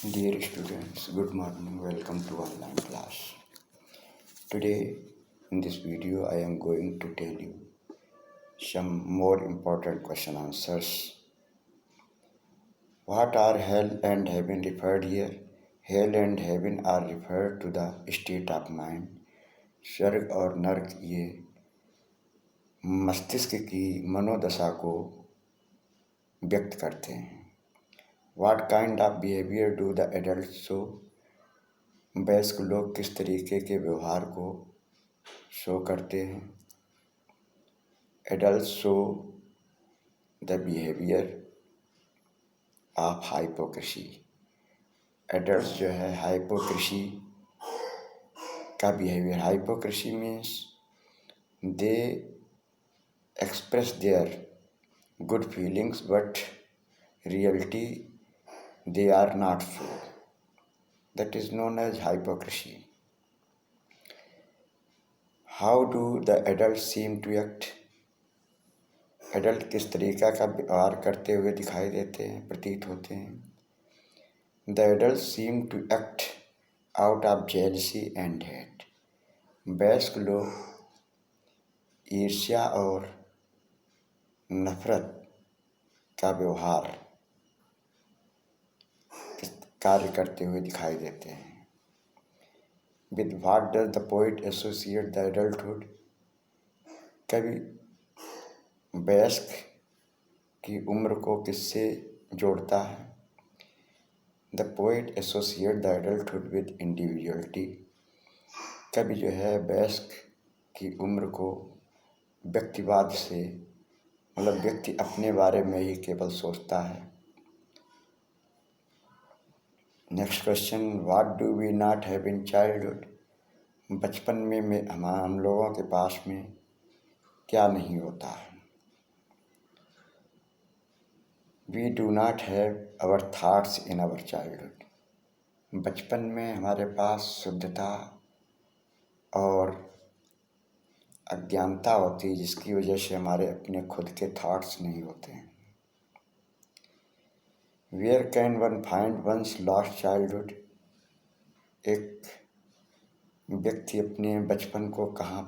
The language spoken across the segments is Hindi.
Dear students, good morning. Welcome to online class. Today, in this video, I am going to tell you some more important question answers. What are hell and heaven referred here? Hell and heaven are referred to the state of mind. स्वर्ग और नरक ये मस्तिष्क की मनोदशा को व्यक्त करते हैं. What kind of behavior do the adults show? वयस्क लोग किस तरीके के व्यवहार को शो करते हैं. Adult show the behaviour of hypocrisy. Adult जो है हाइपोक्रेसी का behaviour. Hypocrisy means they express their good feelings but reality they are not so. That is known as hypocrisy. How do the adults seem to act? Adult किस तरीका का व्यवहार करते हुए दिखाई देते हैं, प्रतीत होते हैं. The adult seem to act out of jealousy and hate. वयस्क लोग ईर्ष्या और नफरत का व्यवहार कार्य करते हुए दिखाई देते हैं. With what does the poet associate the adulthood. कवि वयस्क की उम्र को किससे जोड़ता है. The poet associate the adulthood with individuality. कवि जो है वयस्क की उम्र को व्यक्तिवाद से, मतलब व्यक्ति अपने बारे में ही केवल सोचता है. Next question, what do we not have in childhood. बचपन में हम लोगों के पास में क्या नहीं होता है. We do not have our thoughts in our childhood. बचपन में हमारे पास शुद्धता और अज्ञानता होती है, जिसकी वजह से हमारे अपने खुद के थॉट्स नहीं होते हैं. Where can one find once lost childhood. एक व्यक्ति अपने बचपन को कहाँ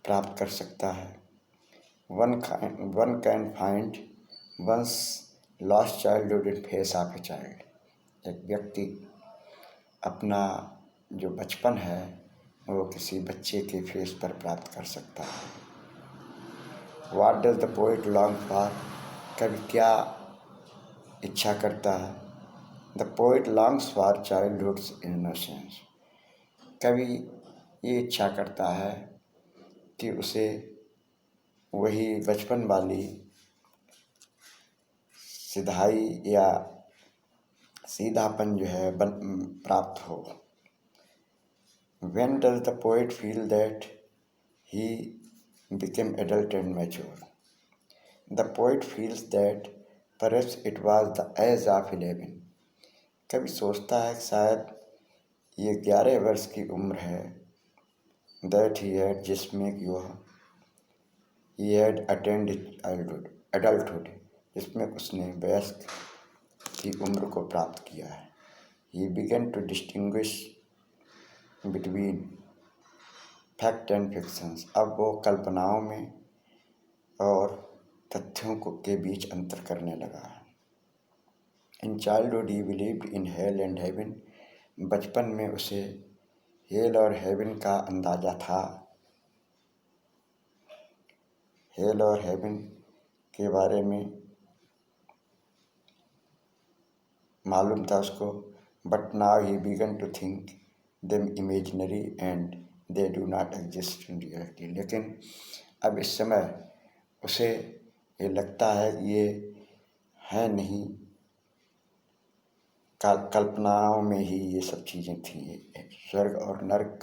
प्राप्त कर सकता है. One can find once lost childhood in face of a child. एक व्यक्ति अपना जो बचपन है वो किसी बच्चे के फेस पर प्राप्त कर सकता है. What does the poet long for. कवि क्या इच्छा करता है. The poet longs for childhood's innocence. कवि ये इच्छा करता है कि उसे वही बचपन वाली सिधाई या सीधापन जो है प्राप्त हो. When does the poet feel that he became adult and mature? The poet feels that perhaps it was the age of 11. कवि सोचता है कि शायद ये 11 वर्ष की उम्र है. That he had जिसमें कि वह he had attained adulthood, जिसमें उसने वयस्क की उम्र को प्राप्त किया है. He began to distinguish between fact and fictions. अब वो कल्पनाओं में और तथ्यों के बीच अंतर करने लगा है. In childhood he believed in hell and heaven. बचपन में उसे हेल और हेवन का अंदाज़ा था. हेल और हेवन के बारे में मालूम था उसको. But now he began to think them imaginary and they do not exist in reality. लेकिन अब इस समय उसे ये लगता है कि ये है नहीं, कल्पनाओं में ही ये सब चीज़ें थी. स्वर्ग और नरक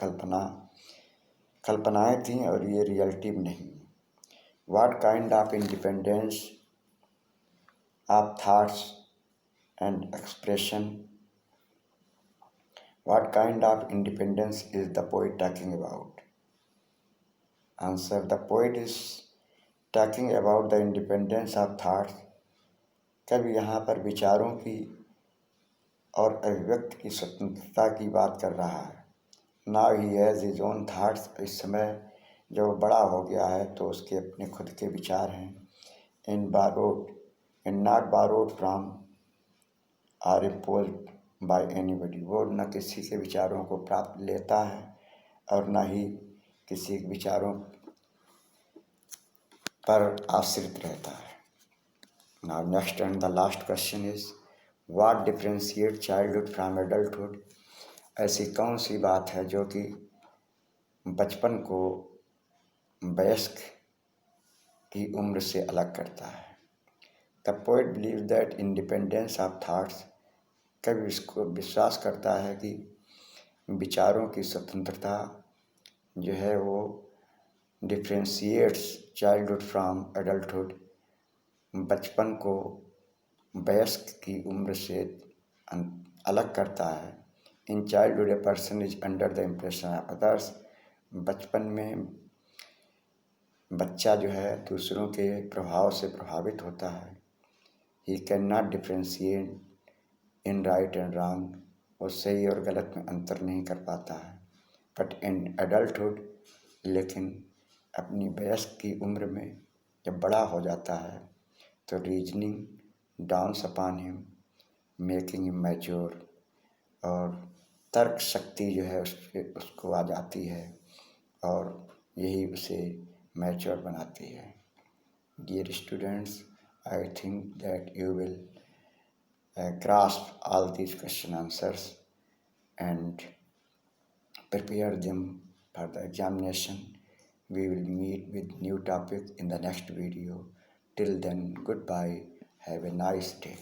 कल्पनाएं थीं और ये रियलिटी में नहीं. What kind of independence of thoughts and expression. What kind of independence is the poet talking about. Answer, the poet is talking about the independence of thoughts. कभी यहाँ पर विचारों की और अभिव्यक्ति की स्वतंत्रता की बात कर रहा है। Now he has his own thoughts, इस समय जब वो बड़ा हो गया है तो उसके अपने खुद के विचार हैं। In borrowed in not borrowed from are imposed by anybody, वो न किसी के विचारों को प्राप्त लेता है और न ही किसी के विचारों पर आश्रित रहता है। Now next and the last question is what differentiate childhood from adulthood. ऐसी कौन सी बात है जो कि बचपन को वयस्क की उम्र से अलग करता है। The poet believe that independence of thoughts, कवि इसको विश्वास करता है कि विचारों की स्वतंत्रता जो है वो डिफ्रेंशिएट्स चाइल्डहुड फ्रॉम एडल्टहुड, बचपन को वयस्क की उम्र से अलग करता है। In childhood a person is under the impression of others, बचपन में बच्चा जो है दूसरों के प्रभाव से प्रभावित होता है। He can not differentiate in right and wrong, वो सही और गलत में अंतर नहीं कर पाता है। बट इन एडल्टहुड, लेकिन अपनी वयस्क की उम्र में जब बड़ा हो जाता है तो reasoning downs upon him making him mature, और तर्क शक्ति जो है उसको आ जाती है और यही उसे मैच्योर बनाती है। Dear students, I think that you will grasp all these question answers and prepare them for the examination. We will meet with new topic in the next video. Till then, goodbye. Have a nice day.